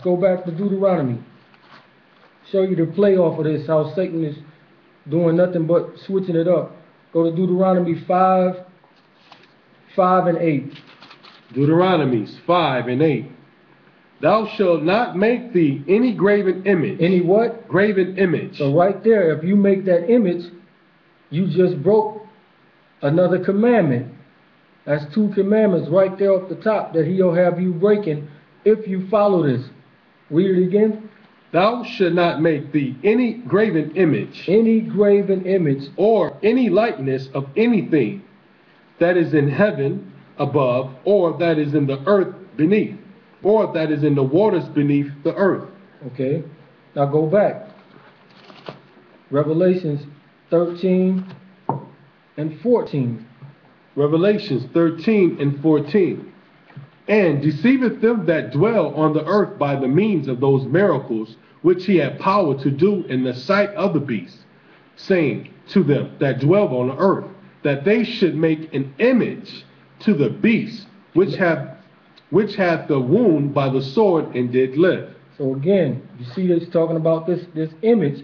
go back to Deuteronomy. Show you the play off of this, how Satan is doing nothing but switching it up. Go to Deuteronomy 5, 5 and 8. Deuteronomy 5 and 8. Thou shalt not make thee any graven image. Any what? Graven image. So right there, if you make that image, you just broke another commandment. That's 2 commandments right there off the top that he'll have you breaking if you follow this. Read it again. Thou shalt not make thee any graven image. Any graven image. Or any likeness of anything that is in heaven above, or that is in the earth beneath, or that is in the waters beneath the earth. Okay. Now go back. Revelations 13 and 14. Revelations 13 and 14. And deceiveth them that dwell on the earth by the means of those miracles which he had power to do in the sight of the beast, saying to them that dwell on the earth, that they should make an image to the beast which hath the wound by the sword and did live. So again, you see it's talking about this image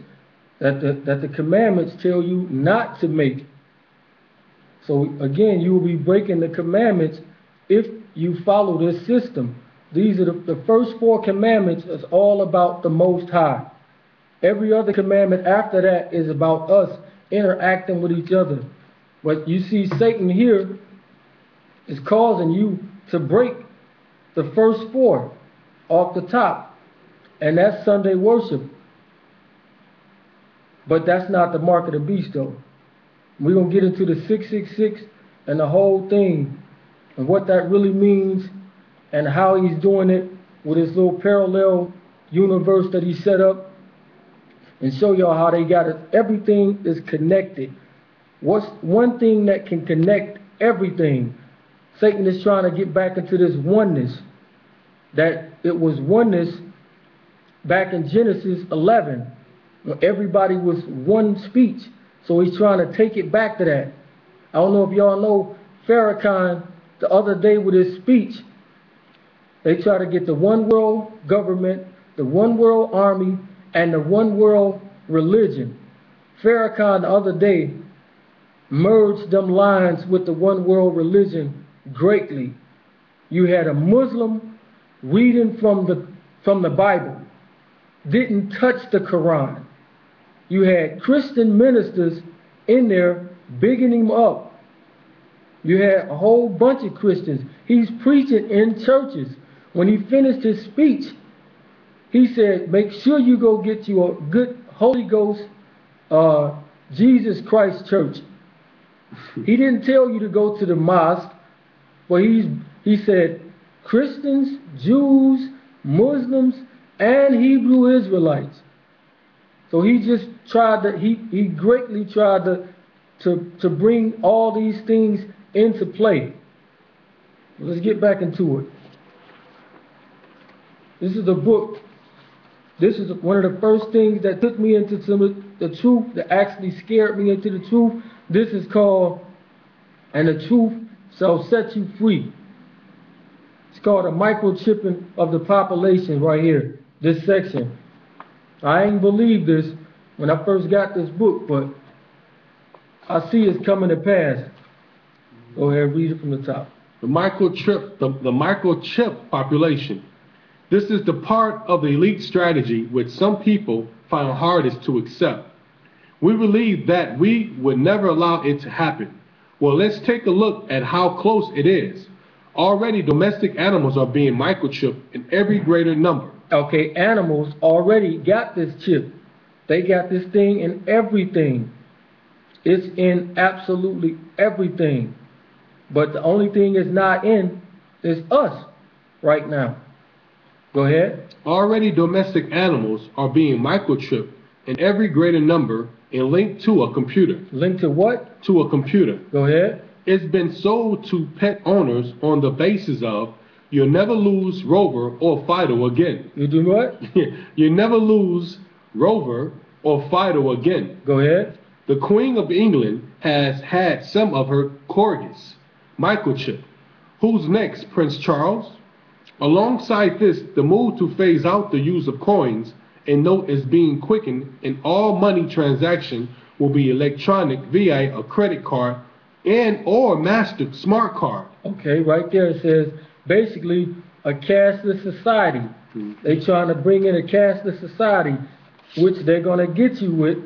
that the commandments tell you not to make. So again, you will be breaking the commandments if you follow this system. These are the first 4 commandments is all about the Most High. Every other commandment after that is about us interacting with each other. But you see Satan here is causing you to break the first 4 off the top. And that's Sunday worship. But that's not the mark of the beast though. We're going to get into the 666 and the whole thing and what that really means and how he's doing it with his little parallel universe that he set up, and show y'all how they got it. Everything is connected. What's one thing that can connect everything? Satan is trying to get back into this oneness. That it was oneness back in Genesis 11 when everybody was one speech. So he's trying to take it back to that. I don't know if y'all know Farrakhan the other day with his speech. They try to get the one world government, the one world army, and the one world religion. Farrakhan the other day merged them lines with the one world religion greatly. You had a Muslim reading from the Bible, didn't touch the Quran. You had Christian ministers in there bigging him up. You had a whole bunch of Christians. He's preaching in churches. When he finished his speech, he said, make sure you go get you a good Holy Ghost Jesus Christ church. He didn't tell you to go to the mosque, but he said Christians, Jews, Muslims, and Hebrew Israelites. So he just tried to, he greatly tried to bring all these things into play. Let's get back into it. This is a book. This is one of the first things that took me into some of the truth, that actually scared me into the truth. This is called, and the truth shall set you free. It's called a microchipping of the population right here, this section. I ain't believe this when I first got this book, but I see it's coming to pass. Go ahead, read it from the top. The microchip population. This is the part of the elite strategy which some people find hardest to accept. We believe that we would never allow it to happen. Well, let's take a look at how close it is. Already domestic animals are being microchipped in every greater number. Okay, animals already got this chip. They got this thing in everything. It's in absolutely everything. But the only thing it's not in is us right now. Go ahead. Already domestic animals are being microchipped in every greater number and linked to a computer. Linked to what? To a computer. Go ahead. It's been sold to pet owners on the basis of you'll never lose Rover or Fido again. You do what? You never lose Rover or Fido again. Go ahead. The Queen of England has had some of her corgis microchipped. Who's next, Prince Charles? Alongside this, the move to phase out the use of coins and note is being quickened, and all money transaction will be electronic via a credit card and or master smart card. Okay, right there it says basically a cashless society. They trying to bring in a cashless society, which they're gonna get you with,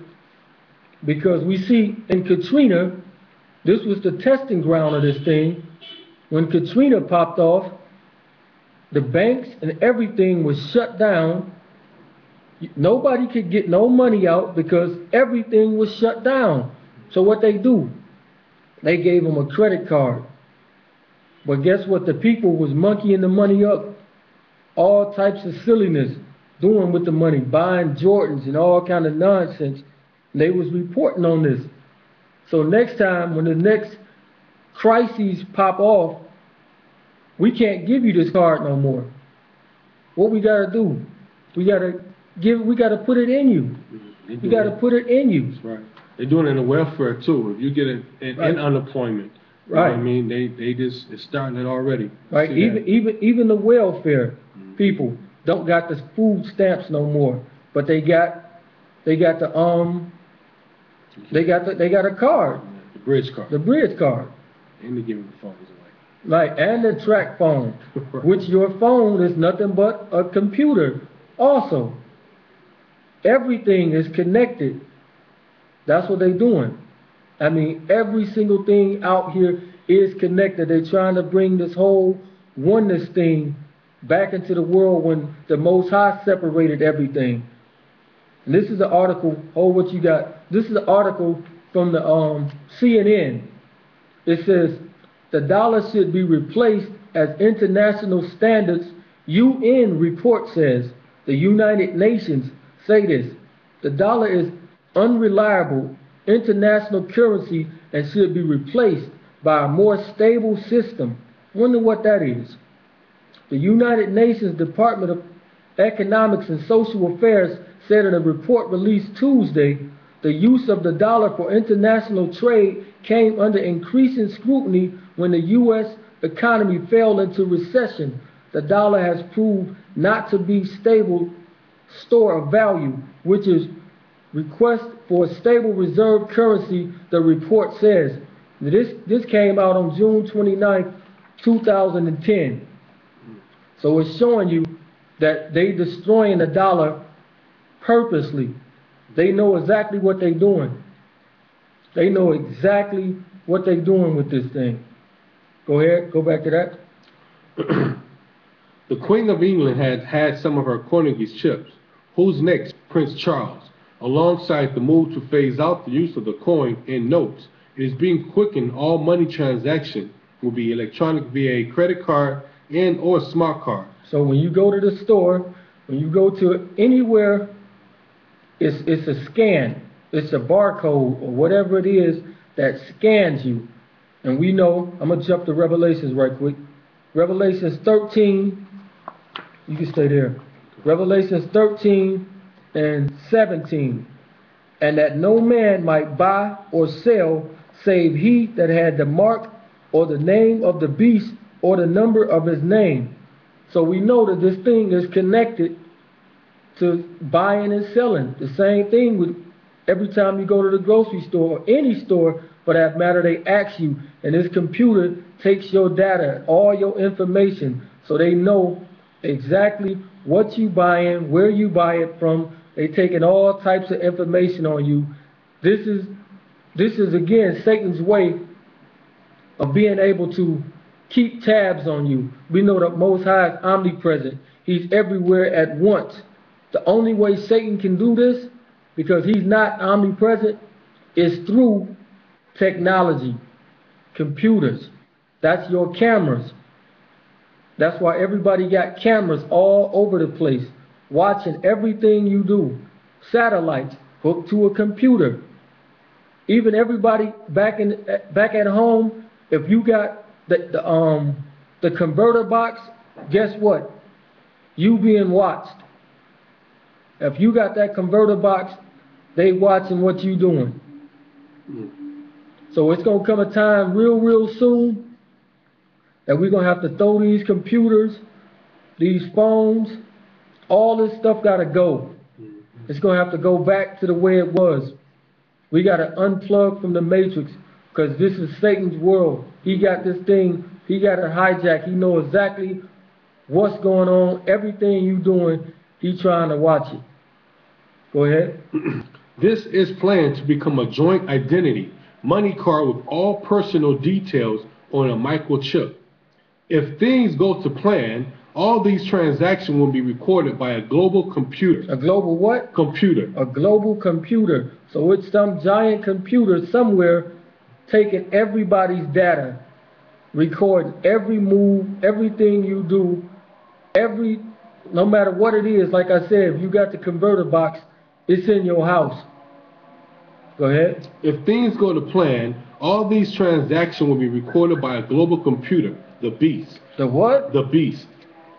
because we see in Katrina, this was the testing ground of this thing. When Katrina popped off, the banks and everything was shut down. Nobody could get no money out because everything was shut down. So what they do? They gave them a credit card. But guess what? The people was monkeying the money up. All types of silliness doing with the money, buying Jordans and all kind of nonsense. And they was reporting on this. So next time, when the next crises pop off, we can't give you this card no more. What we gotta do? We gotta put it in you. You gotta put it in you. That's right. They're doing it in the welfare too. If you get in unemployment, you know what I mean, it's starting it already. Right. Even the welfare people don't got the food stamps no more, but they got a card. The bridge card. The bridge card. And they're giving the phones away. Right, and the track phone, which your phone is nothing but a computer also. Everything is connected. That's what they're doing. I mean, every single thing out here is connected. They're trying to bring this whole oneness thing back into the world when the Most High separated everything. And this is the article, what you got. This is the article from the CNN. It says, the dollar should be replaced as international standards. UN report says, the United Nations say this. The dollar is unreliable international currency and should be replaced by a more stable system. Wonder what that is. The United Nations Department of Economics and Social Affairs said in a report released Tuesday, the use of the dollar for international trade came under increasing scrutiny when the U.S. economy fell into recession. The dollar has proved not to be stable store of value, which is request for a stable reserve currency, the report says. This came out on June 29, 2010. So it's showing you that they destroying the dollar purposely. They know exactly what they're doing. They know exactly what they're doing with this thing. Go ahead, go back to that. The Queen of England had some of her Carnegie's chips. Who's next? Prince Charles. Alongside the move to phase out the use of the coin and notes, it is being quickened. All money transaction will be electronic via a credit card and or smart card. So when you go to the store, when you go to anywhere, it's a scan. It's a barcode or whatever it is that scans you. And we know, I'm going to jump to Revelations right quick. Revelations 13, you can stay there. Revelations 13 and 17. And that no man might buy or sell save he that had the mark or the name of the beast or the number of his name. So we know that this thing is connected to buying and selling. The same thing with every time you go to the grocery store or any store for that matter, they ask you, and this computer takes your data, all your information, so they know exactly what you buying, where you buy it from. They taking all types of information on you. This is again Satan's way of being able to keep tabs on you. We know that Most High is omnipresent. He's everywhere at once. The only way Satan can do this, because he's not omnipresent, is through technology, computers. That's your cameras. That's why everybody got cameras all over the place, watching everything you do. Satellites hooked to a computer. Even everybody back at home, if you got the converter box, guess what? You being watched. If you got that converter box, they watching what you doing. So it's going to come a time real soon that we're going to have to throw these computers these phones, all this stuff gotta go. It's gonna have to go back to the way it was. We gotta unplug from the matrix, because this is Satan's world. He got this thing, he got it hijacked. He knows exactly what's going on, everything you doing, he trying to watch it. Go ahead. This is planned to become a joint identity money card with all personal details on a microchip. If things go to plan, all these transactions will be recorded by a global computer. A global what? Computer. A global computer. So it's some giant computer somewhere taking everybody's data, recording every move, everything you do, no matter what it is. Like I said, if you got the converter box, it's in your house. Go ahead. If things go to plan, all these transactions will be recorded by a global computer, the beast. The what? The beast.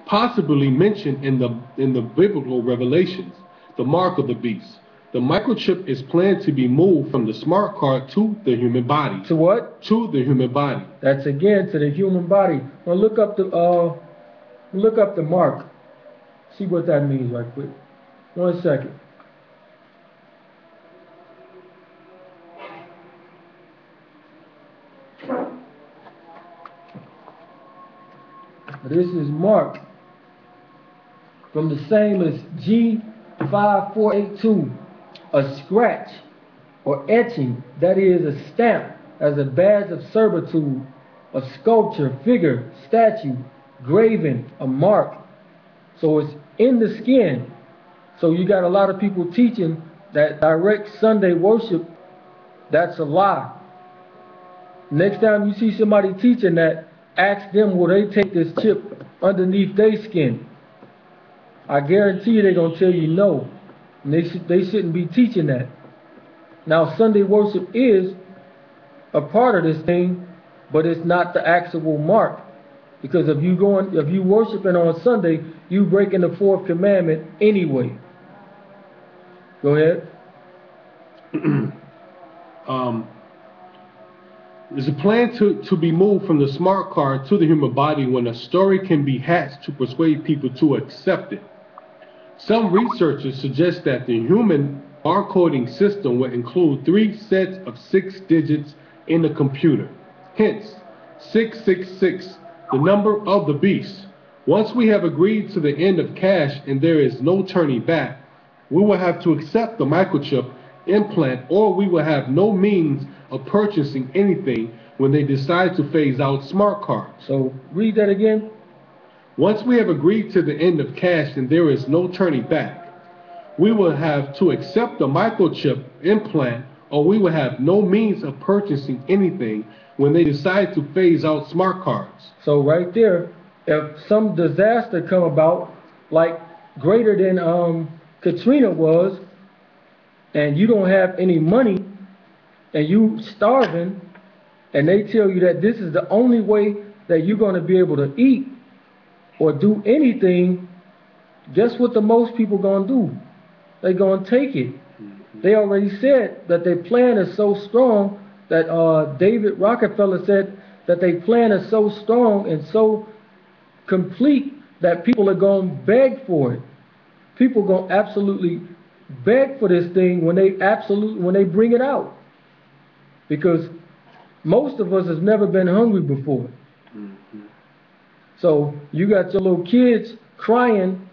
Possibly mentioned in the biblical revelations, the mark of the beast. The microchip is planned to be moved from the smart card to the human body. To what? To the human body. That's again to the human body. Well, look up the mark. See what that means right quick. 1 second. This is Mark from the same as G5482, a scratch or etching, that is a stamp as a badge of servitude, a sculpture, figure, statue, graven, a mark. So it's in the skin. So you got a lot of people teaching that direct Sunday worship, that's a lie. Next time you see somebody teaching that, ask them will they take this chip underneath their skin. I guarantee you they're going to tell you no. And they shouldn't be teaching that. Now Sunday worship is a part of this thing, but it's not the actual mark. Because if you worshiping on Sunday, you breaking the 4th commandment anyway. Go ahead. There's a plan to be moved from the smart card to the human body when a story can be hatched to persuade people to accept it. Some researchers suggest that the human barcoding system will include 3 sets of 6 digits in the computer. Hence, 666, the number of the beast. Once we have agreed to the end of cash and there is no turning back, we will have to accept the microchip implant, or we will have no means of purchasing anything when they decide to phase out smart cards. So read that again. Once we have agreed to the end of cash and there is no turning back, we will have to accept the microchip implant, or we will have no means of purchasing anything when they decide to phase out smart cards. So right there, if some disaster come about, like greater than Katrina was, and you don't have any money, and you starving, and they tell you that this is the only way that you're going to be able to eat or do anything, guess what the most people going to do? They're going to take it. They already said that their plan is so strong that David Rockefeller said that their plan is so strong and so complete that people are going to beg for it. People are going to absolutely beg for this thing when they bring it out. Because most of us have never been hungry before. So you got your little kids crying,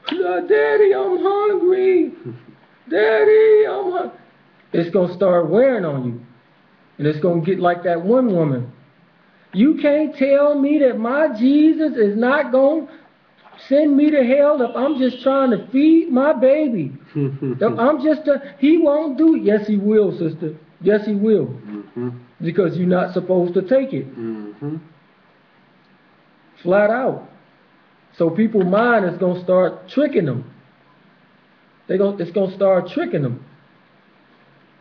"Daddy, I'm hungry. Daddy, I'm hungry." It's going to start wearing on you. And it's going to get like that one woman. "You can't tell me that my Jesus is not going to send me to hell if I'm just trying to feed my baby. If I'm just he won't do it." Yes, he will, sister. Yes, he will. Because you're not supposed to take it. Flat out. So people's mind is going to start tricking them. It's going to start tricking them.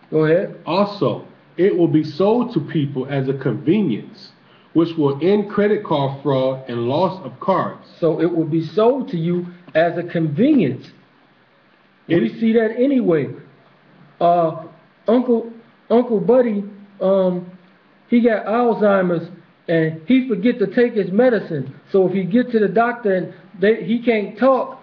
Go ahead. Also, it will be sold to people as a convenience, which will end credit card fraud and loss of cards. So it will be sold to you as a convenience. We see that anyway. Uncle Buddy, he got Alzheimer's and he forget to take his medicine. So if he get to the doctor and he can't talk.